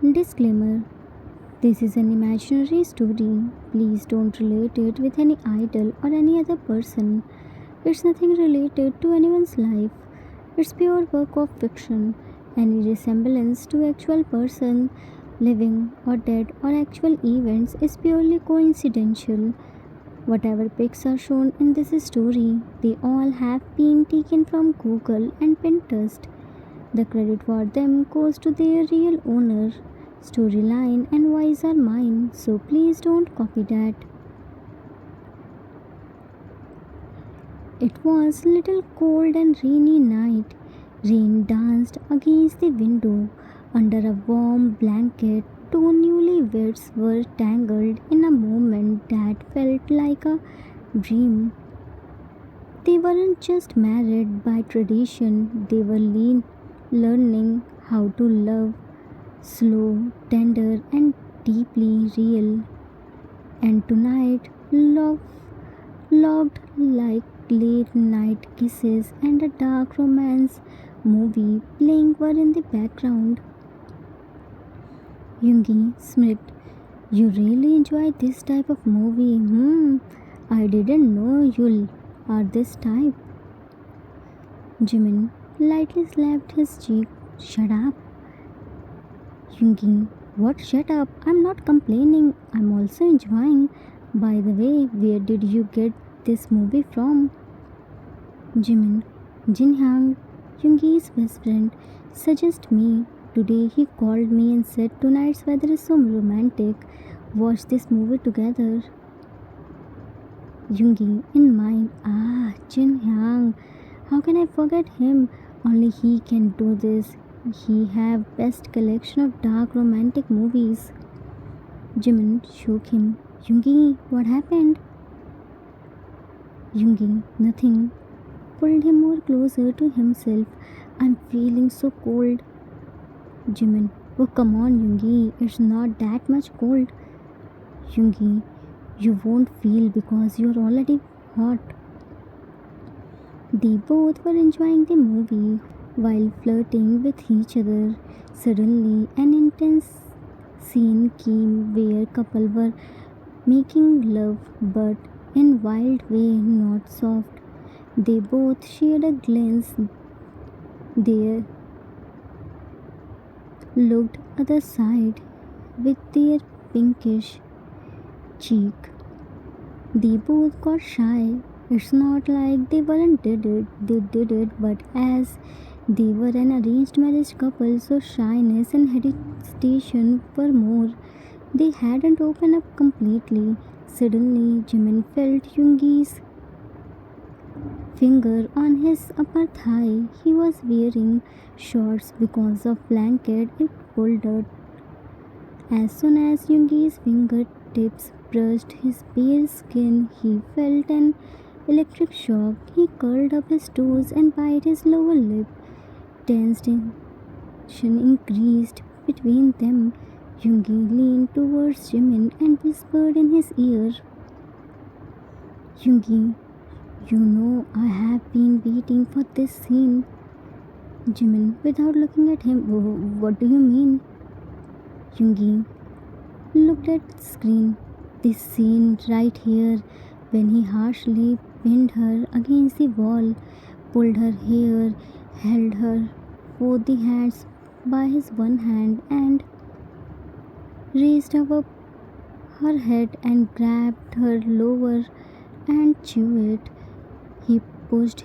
Disclaimer: this is an imaginary story. Please don't relate it with any idol or any other person. It's nothing related to anyone's life. It's pure work of fiction. Any resemblance to actual person, living or dead, or actual events is purely coincidental. Whatever pics are shown in this story, they all have been taken from Google and Pinterest. The credit for them goes to their real owner. Storyline and voice are mine, so please don't copy that. It was little cold and rainy night. Rain danced against the window. Under a warm blanket, two newlyweds were tangled in a moment that felt like a dream. They weren't just married by tradition, they were learning how to love, slow, tender, and deeply real. And tonight, love looked like late night kisses and a dark romance movie playing were in the background. Yoongi smirked. You really enjoy this type of movie? I didn't know you are this type. Jimin lightly slapped his cheek. Shut up. Yoongi, what shut up? I'm not complaining. I'm also enjoying. By the way, where did you get this movie from? Jimin, Jinhyang, Yoongi's best friend, suggested me. Today he called me and said tonight's weather is so romantic. Watch this movie together. Yoongi, in mind, Jinhyang. How can I forget him? Only he can do this. He have best collection of dark romantic movies. Jimin shook him. Yoongi, what happened? Yoongi, nothing. Pulled him more closer to himself. I'm feeling so cold. Jimin, oh come on Yoongi, it's not that much cold. Yoongi, you won't feel because you're already hot. They both were enjoying the movie while flirting with each other. Suddenly, an intense scene came where couple were making love but in wild way, not soft. They both shared a glance. They looked other side with their pinkish cheek. They both got shy. It's not like they weren't did it. They did it, but as they were an arranged marriage couple, so shyness and hesitation were more. They hadn't opened up completely. Suddenly, Jimin felt Yoongi's finger on his upper thigh. He was wearing shorts because of blanket. It pulled out. As soon as Yoongi's fingertips brushed his bare skin, he felt an electric shock. He curled up his toes and bit his lower lip. Tension increased between them. Yoongi leaned towards Jimin and whispered in his ear, Yoongi, you know I have been waiting for this scene. Jimin, without looking at him, what do you mean? Yoongi looked at the screen. This scene right here, when he harshly pinned her against the wall, pulled her hair, held her both the hands by his one hand and raised up her head and grabbed her lower and chewed it. He pushed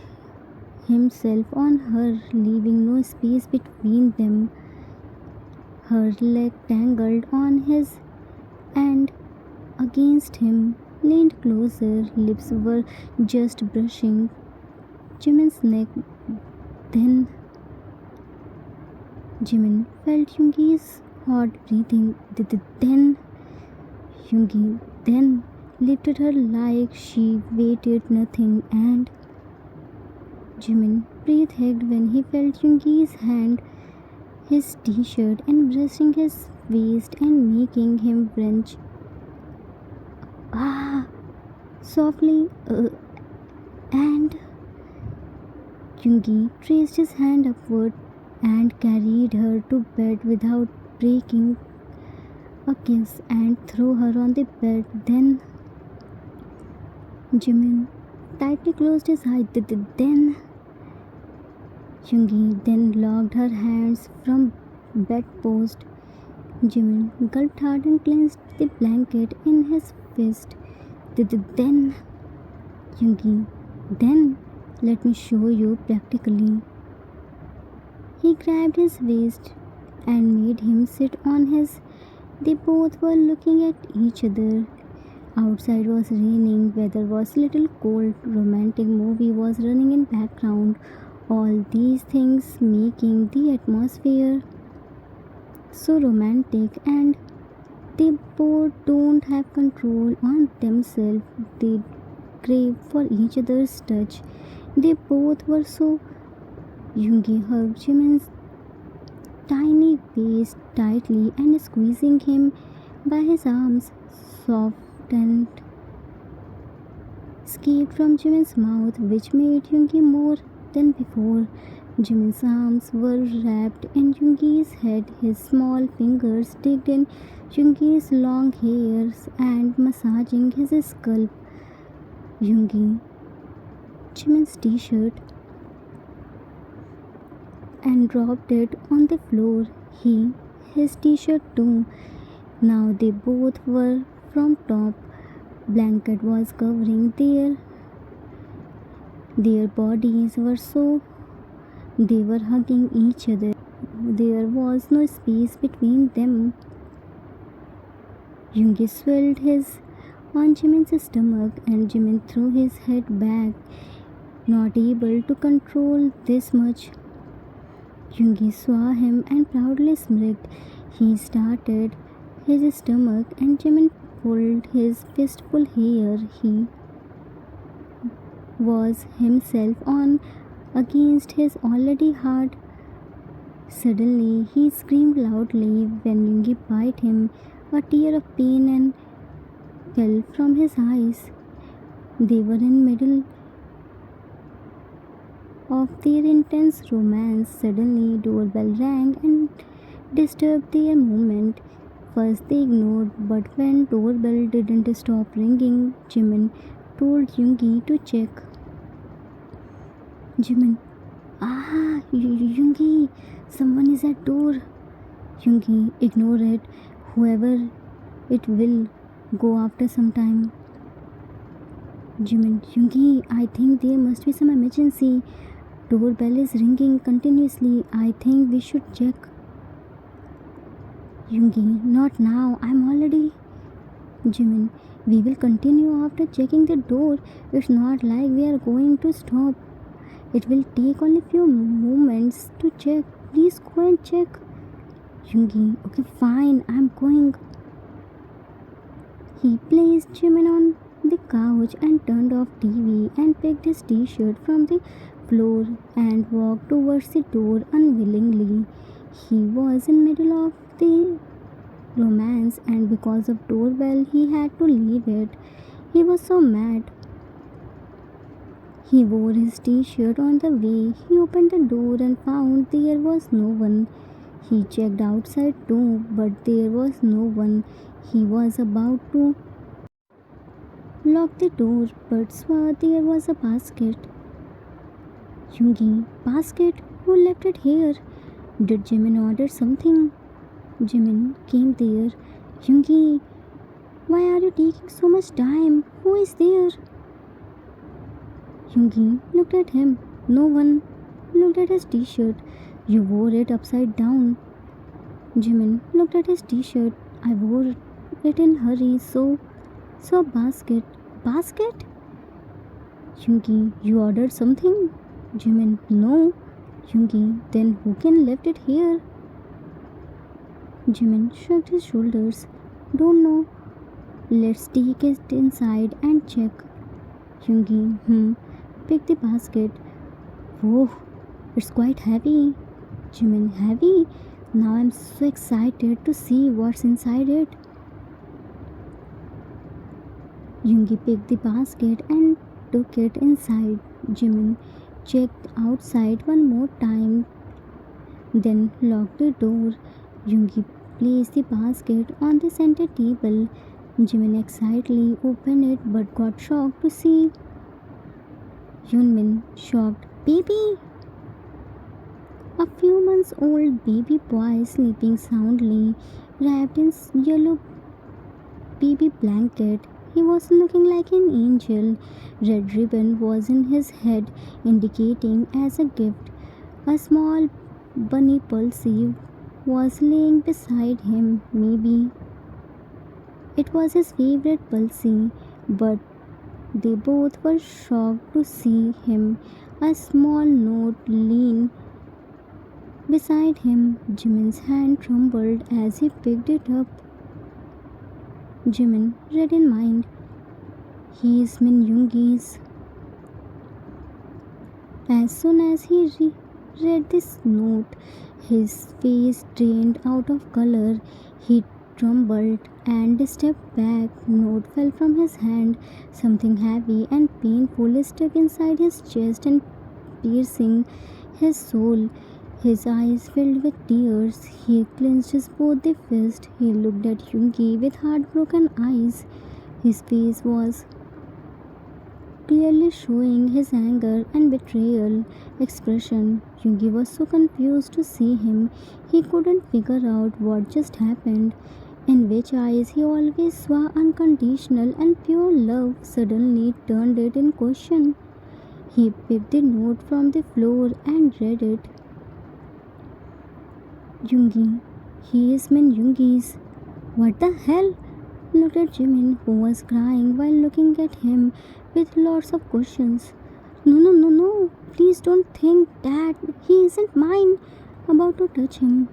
himself on her, leaving no space between them. Her leg tangled on his and against him, leaned closer, lips were just brushing Jimin's neck. Then Jimin felt Yoongi's hot breathing. Then Yoongi then lifted her like she waited nothing, and Jimin breathed heavy when he felt Yoongi's hand, his t-shirt, and brushing his waist and making him wrench. Softly, and Yoongi traced his hand upward and carried her to bed without breaking a kiss and threw her on the bed. Then Jimin tightly closed his eyes. Then Yoongi then locked her hands from bedpost. Jimin gulped hard and clenched the blanket in his fist. Then Yoongi, then let me show you practically. He grabbed his waist and made him sit on his. They both were looking at each other. Outside was raining, weather was little cold, romantic movie was running in background. All these things making the atmosphere so romantic, and they both don't have control on themselves. They crave for each other's touch. They both were so. Yoongi hugged Jimin's tiny waist tightly and squeezing him by his arms. Soft and escaped from Jimin's mouth, which made Yoongi more than before. Jimin's arms were wrapped in Yoongi's head. His small fingers digged in Yoongi's long hairs and massaging his scalp. Yoongi, Jimin's t-shirt, and dropped it on the floor. He, his t-shirt too. Now they both were from top. Blanket was covering their bodies were so. They were hugging each other. There was no space between them. Yoongi swelled his on Jimin's stomach and Jimin threw his head back, not able to control this much. Yoongi saw him and proudly smirked. He started his stomach and Jimin pulled his fistful hair. He was himself on against his already hard. Suddenly he screamed loudly when Yoongi bit him. A tear of pain and fell from his eyes. They were in middle of their intense romance. Suddenly doorbell rang and disturbed their moment. First they ignored, but when doorbell didn't stop ringing, Jimin told Yoongi to check. Jimin, Yoongi, someone is at door. Yoongi, ignore it. Whoever it will go after some time. Jimin, Yoongi, I think there must be some emergency. Doorbell is ringing continuously. I think we should check. Yoongi, not now. I'm already. Jimin, we will continue after checking the door. It's not like we are going to stop. It will take only few moments to check. Please go and check. Yoongi, okay, fine, I'm going. He placed Jimin on the couch and turned off TV and picked his t-shirt from the floor and walked towards the door unwillingly. He was in middle of the romance and because of doorbell he had to leave it. He was so mad. He wore his t-shirt on the way. He opened the door and found there was no one. He checked outside too, but there was no one. He was about to lock the door, but saw there was a basket. Yoongi, basket? Who left it here? Did Jimin order something? Jimin came there. Yoongi, why are you taking so much time? Who is there? Yoongi looked at him. No one. Looked at his t-shirt. You wore it upside down. Jimin looked at his t-shirt. I wore it in hurry, so basket. Basket? Yoongi, you ordered something? Jimin, no. Yoongi, then who can left it here? Jimin shrugged his shoulders. Don't know. Let's take it inside and check. Yoongi, pick the basket. Whoa, it's quite heavy. Jimin, heavy? Now I'm so excited to see what's inside it. Yoongi picked the basket and took it inside. Jimin checked outside one more time. then locked the door. Yoongi placed the basket on the center table. Jimin excitedly opened it but got shocked to see Yoonmin shocked. Baby! A few months old baby boy sleeping soundly, wrapped in yellow baby blanket. He was looking like an angel. Red ribbon was in his head, indicating as a gift. A small bunny Pulsey was laying beside him. Maybe it was his favorite Pulsey, but they both were shocked to see him. A small note leaned beside him. Jimin's hand trembled as he picked it up. Jimin read in mind. He is Min Yoongi's. As soon as he read this note, his face drained out of color. He trembled and stepped back. Note fell from his hand. Something heavy and painful stuck inside his chest and piercing his soul. His eyes filled with tears. He clenched his both the fists. He looked at Yoongi with heartbroken eyes. His face was clearly showing his anger and betrayal expression. Yoongi was so confused to see him. He couldn't figure out what just happened. In which eyes he always saw unconditional and pure love suddenly turned it in question. He picked the note from the floor and read it. Yoongi, he is Min Yoongi's. What the hell? Looked at Jimin, who was crying while looking at him with lots of questions. No. Please don't think that. He isn't mine. About to touch him.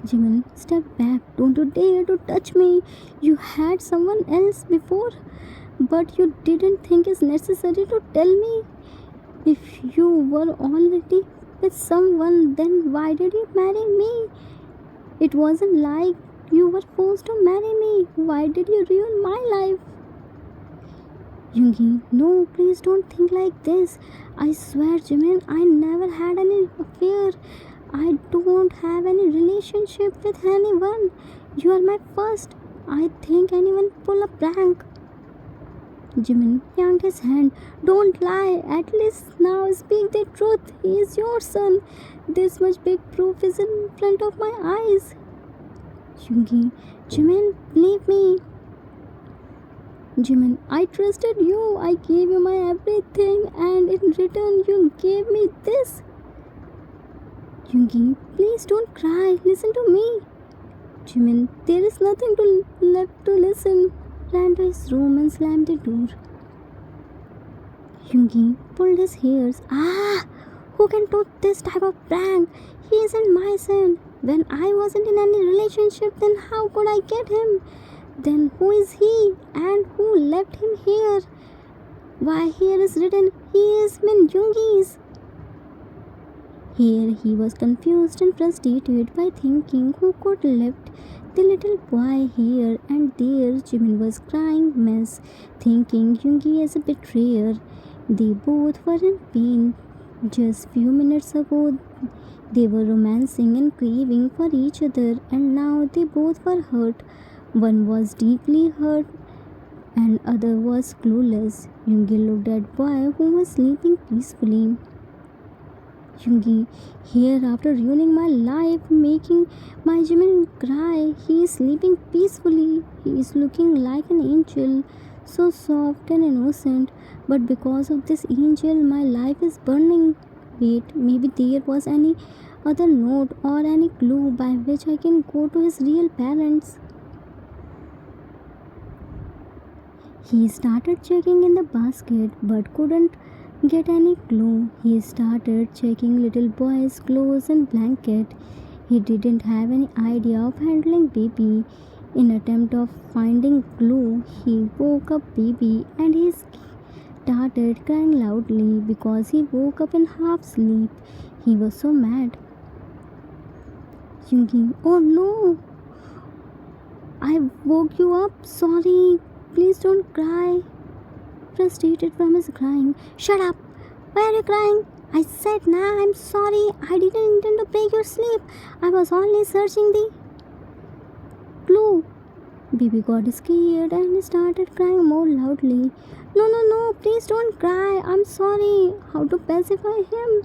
Jimin, step back. Don't you dare to touch me. You had someone else before, but you didn't think it's necessary to tell me. If you were already with someone, then why did you marry me? It wasn't like you were forced to marry me. Why did you ruin my life? Yoongi, no, please don't think like this. I swear, Jimin, I never had any affair. I don't have any relationship with anyone. You are my first. I think anyone pull a prank. Jimin yanked his hand. Don't lie. At least now speak the truth. He is your son. This much big proof is in front of my eyes. Yoongi, Jimin, believe me. Jimin, I trusted you. I gave you my everything, and in return you gave me this. Yoongi, please don't cry. Listen to me. Jimin, there is nothing left to listen. Ran to his room and slammed the door. Yoongi pulled his hairs. Who can do this type of prank? He isn't my son. When I wasn't in any relationship, then how could I get him? Then who is he and who left him here? Why, here is written, he is Min Yoongi's. Here he was confused and frustrated by thinking who could left the little boy here, and there Jimin was crying mess, thinking Yoongi as a betrayer. They both were in pain. Just few minutes ago they were romancing and craving for each other, and now they both were hurt. One was deeply hurt and other was clueless. Yoongi looked at boy who was sleeping peacefully. Yoongi, here after ruining my life, making my Jimin cry, he is sleeping peacefully. He is looking like an angel, so soft and innocent. But because of this angel, my life is burning. Wait, maybe there was any other note or any clue by which I can go to his real parents. He started checking in the basket but couldn't get any clue. He started checking little boy's clothes and blanket. He didn't have any idea of handling baby. In attempt of finding clue, he woke up baby and he started crying loudly because he woke up in half sleep. He was so mad. Yoongi, oh no! I woke you up. Sorry. Please don't cry. Frustrated from his crying. Shut up! Why are you crying? I said, nah, I'm sorry. I didn't intend to break your sleep. I was only searching the clue. Baby got scared and started crying more loudly. No, no, no, please don't cry. I'm sorry. How to pacify him?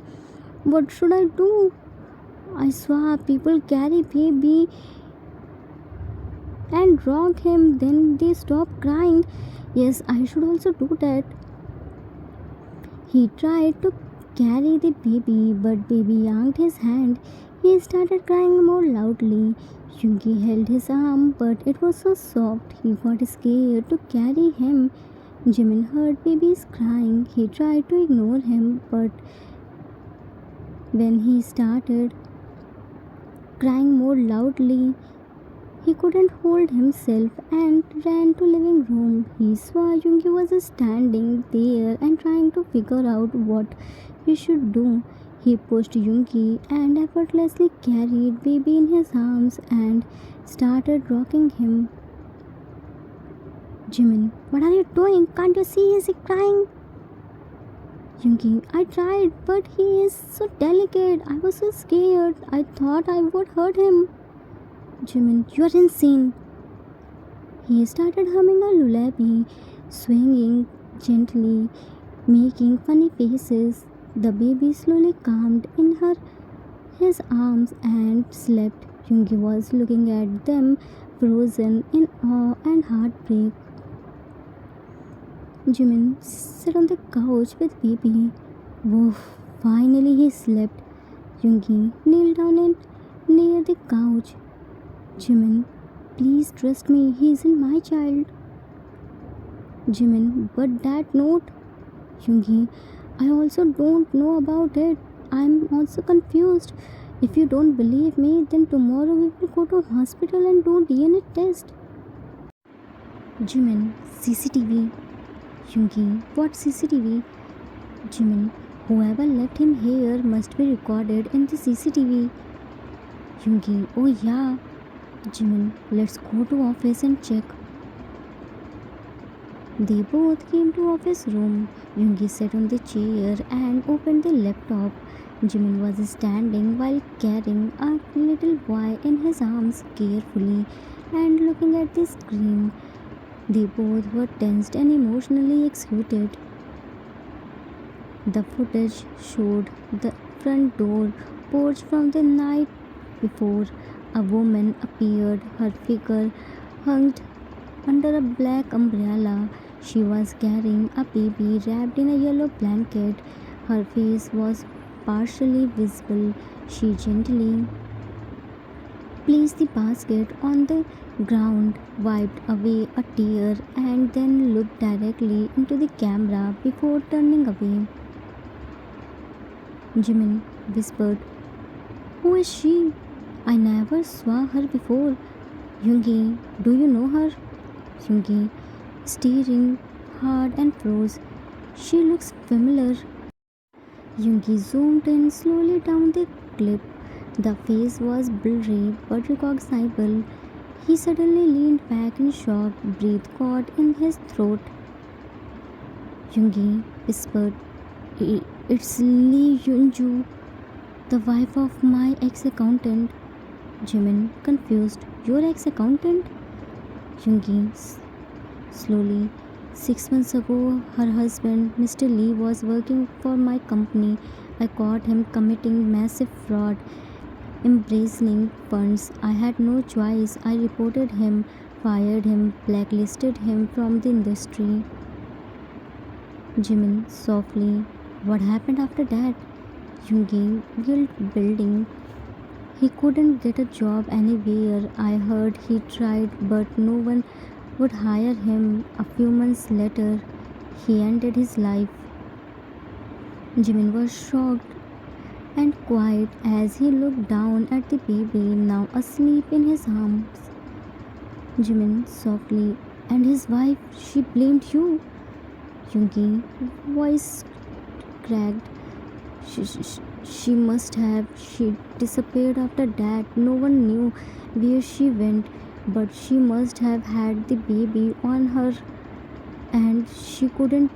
What should I do? I saw people carry baby and rock him, then they stop crying. Yes, I should also do that. He tried to carry the baby, but baby yanked his hand. He started crying more loudly. Yoongi held his arm, but it was so soft. He got scared to carry him. Jimin heard babies crying. He tried to ignore him, but when he started crying more loudly, he couldn't hold himself and ran to living room. He saw Yoongi was standing there and trying to figure out what he should do. He pushed Yoongi and effortlessly carried baby in his arms and started rocking him. Jimin, what are you doing? Can't you see he's crying? Yoongi, I tried, but he is so delicate. I was so scared. I thought I would hurt him. Jimin, you're insane. He started humming a lullaby, swinging gently, making funny faces. The baby slowly calmed in his arms and slept. Yoongi was looking at them, frozen in awe and heartbreak. Jimin sat on the couch with baby. Woof, finally he slept. Yoongi knelt down near the couch. Jimin, please trust me, he isn't my child. Jimin, but that note? Yoongi, I also don't know about it. I'm also confused. If you don't believe me, then tomorrow we will go to hospital and do DNA test. Jimin, CCTV. Yoongi, what CCTV? Jimin, whoever left him here must be recorded in the CCTV. Yoongi, oh yeah. Jimin, let's go to office and check. They both came to office room. Yoongi sat on the chair and opened the laptop. Jimin was standing while carrying a little boy in his arms carefully and looking at the screen. They both were tensed and emotionally executed. The footage showed the front door porch from the night before. A woman appeared, her figure hung under a black umbrella. She was carrying a baby wrapped in a yellow blanket. Her face was partially visible. She gently placed the basket on the ground, wiped away a tear, and then looked directly into the camera before turning away. Jimin whispered, "Who is she? I never saw her before. Yoongi, do you know her?" Yoongi, staring hard and froze. She looks familiar. Yoongi zoomed in slowly down the clip. The face was blurry but recognizable. He suddenly leaned back in shock, breath caught in his throat. Yoongi whispered, It's Lee Yunju, the wife of my ex-accountant." Jimin, confused, "Your ex-accountant?" Yoongi, slowly, "6 months ago, her husband, Mr. Lee, was working for my company. I caught him committing massive fraud, embezzling funds. I had no choice. I reported him, fired him, blacklisted him from the industry." Jimin, softly, "What happened after that?" Yoongi, guilt building. "He couldn't get a job anywhere. I heard he tried, but no one would hire him. A few months later, he ended his life." Jimin was shocked and quiet as he looked down at the baby, now asleep in his arms. Jimin, softly, "And his wife, she blamed you?" Yoongi, voice cracked. She must have. She disappeared after that. No one knew where she went, but she must have had the baby on her and she couldn't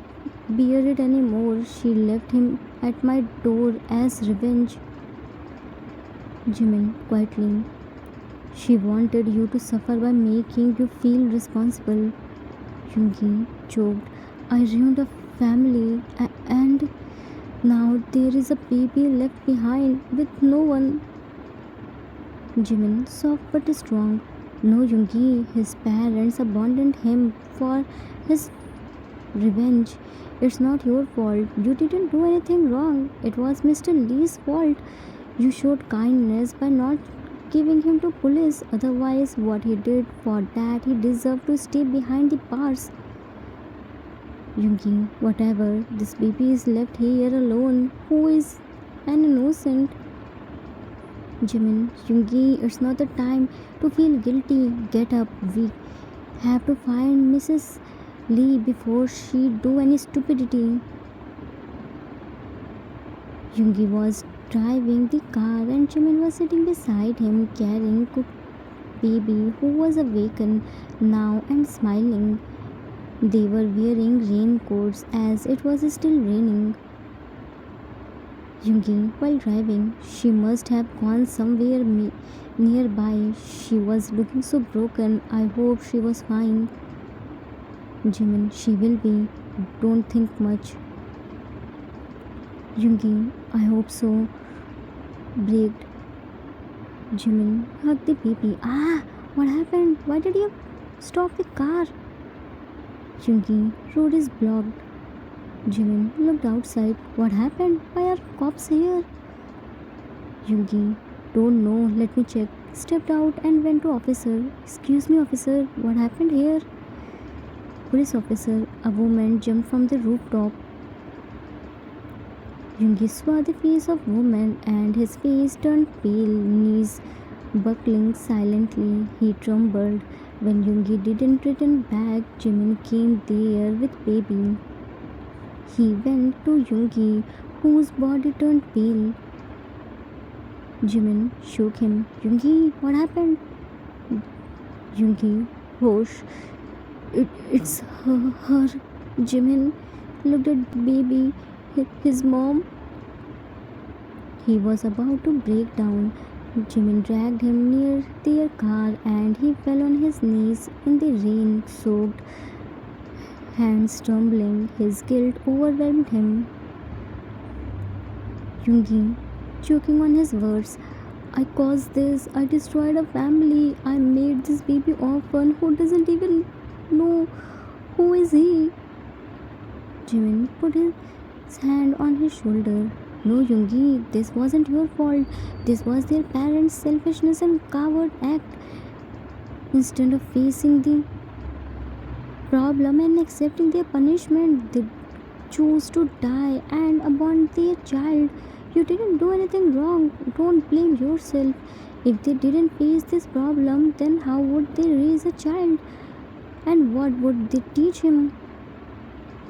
bear it anymore. She left him at my door as revenge. Jimin quietly. She wanted you to suffer by making you feel responsible. Yoongi choked. I ruined a family and now there is a baby left behind with no one. Jimin, soft but strong. No, Yoongi, his parents abandoned him for his revenge. It's not your fault. You didn't do anything wrong. It was Mr. Lee's fault. You showed kindness by not giving him to police. Otherwise, what he did, for that he deserved to stay behind the bars. Yoongi, whatever. This baby is left here alone. Who is an innocent? Jimin, Yoongi, it's not the time to feel guilty. Get up. We have to find Mrs. Lee before she do any stupidity. Yoongi was driving the car and Jimin was sitting beside him carrying Cook baby who was awakened now and smiling. They were wearing raincoats as it was still raining. Yoongi, while driving, she must have gone somewhere nearby. She was looking so broken. I hope she was fine. Jimin, she will be. Don't think much. Yoongi, I hope so. Braked. Jimin hugged the baby. Ah, what happened? Why did you stop the car? Yoongi, road is blocked. Jimin looked outside. What happened? Why are cops here? Yoongi, don't know. Let me check. Stepped out and went to officer. Excuse me, officer. What happened here? Police officer. A woman jumped from the rooftop. Yoongi saw the face of woman and his face turned pale, knees buckling silently. He trembled. When Yoongi didn't return back, Jimin came there with baby. He went to Yoongi, whose body turned pale. Jimin shook him. Yoongi, what happened? Yoongi, Hosh. It's her. Jimin looked at the baby. His mom. He was about to break down. Jimin dragged him near their car and he fell on his knees in the rain-soaked hands trembling. His guilt overwhelmed him. Yoongi, choking on his words. I caused this. I destroyed a family. I made this baby orphan who doesn't even know who is he. Jimin put his hand on his shoulder. No, Yoongi, this wasn't your fault. This was their parents' selfishness and coward act. Instead of facing the problem and accepting their punishment, they chose to die and abandon their child. You didn't do anything wrong. Don't blame yourself. If they didn't face this problem, then how would they raise a child? And what would they teach him?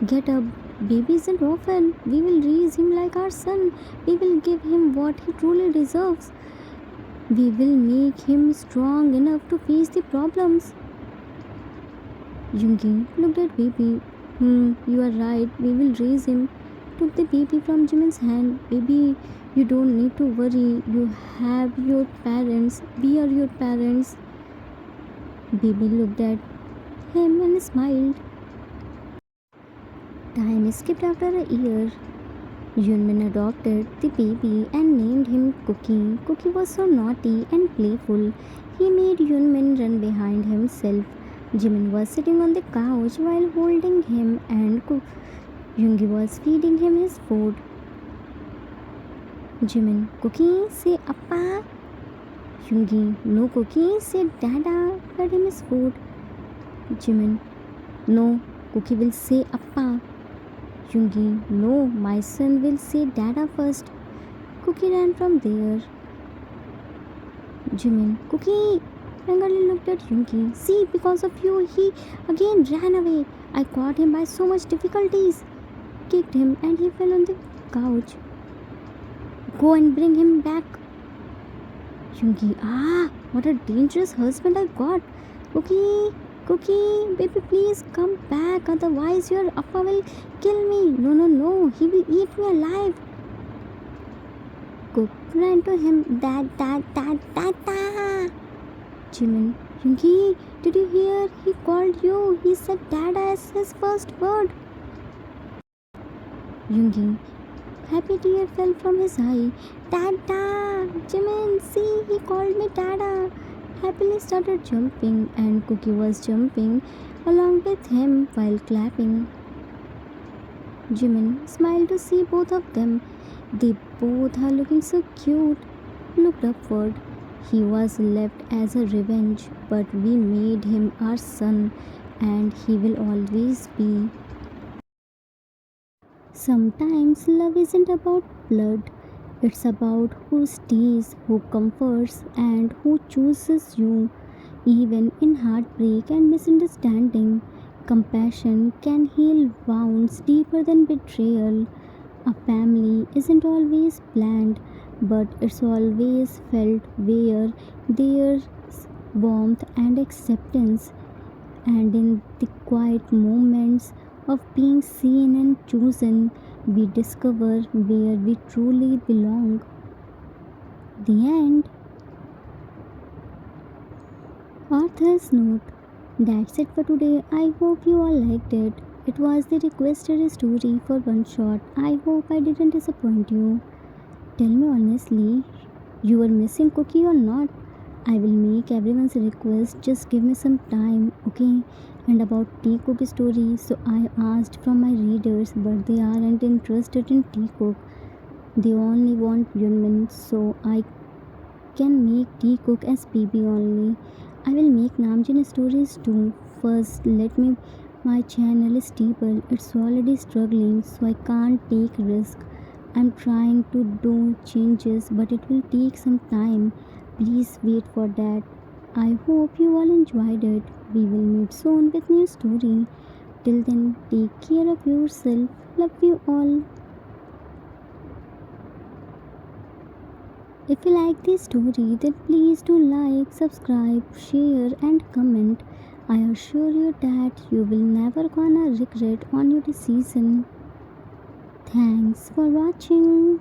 Get up. Baby isn't orphan. We will raise him like our son. We will give him what he truly deserves. We will make him strong enough to face the problems. Yoongi looked at baby. You are right. We will raise him. Took the baby from Jimin's hand. Baby, you don't need to worry. You have your parents. We are your parents. Baby looked at him and smiled. Time skipped after a year. Yoonmin adopted the baby and named him Cookie. Cookie was so naughty and playful. He made Yoonmin run behind himself. Jimin was sitting on the couch while holding him and Yoongi was feeding him his food. Jimin, Cookie, say Appa. Yoongi, no Cookie, say Dada. Fed him his food. Jimin, no, Cookie will say Appa. Yoongi, no, my son will say Dada first. Cookie ran from there. Jimin, Cookie, angrily looked at Yoongi. See, because of you, he again ran away. I caught him by so much difficulties. Kicked him and he fell on the couch. Go and bring him back. Yoongi, what a dangerous husband I got. Cookie, Cookie, baby, please come back, otherwise your Appa will kill me. No, no, no, he will eat me alive. Cook ran to him. Dad. Jimin, Yoongi, did you hear? He called you. He said Dada as his first word. Yoongi, happy tear fell from his eye. Dada! Jimin, see, he called me Dada. Happily started jumping, and Cookie was jumping along with him while clapping. Jimin smiled to see both of them. They both are looking so cute. Looked upward. He was left as a revenge, but we made him our son, and he will always be. Sometimes love isn't about blood, it's about who stays, who comforts, and who chooses you. Even in heartbreak and misunderstanding, compassion can heal wounds deeper than betrayal. A family isn't always planned, but it's always felt where there's warmth and acceptance. And in the quiet moments of being seen and chosen, we discover where we truly belong. The end. Author's note. That's it for today. I hope you all liked it. It was the requested story for one shot. I hope I didn't disappoint you. Tell me honestly, you were missing Cookie or not? I will make everyone's request. Just give me some time, okay? And about Taekook story, so I asked from my readers, but they aren't interested in Taekook. They only want Yoonmin, so I can make Jikook as PB only. I will make Namjin stories too. First, let me. My channel is stable. It's already struggling, so I can't take risk. I'm trying to do changes, but it will take some time. Please wait for that. I hope you all enjoyed it. We will meet soon with new story. Till then, take care of yourself. Love you all. If you like this story, then please do like, subscribe, share, and comment. I assure you that you will never gonna regret on your decision. Thanks for watching.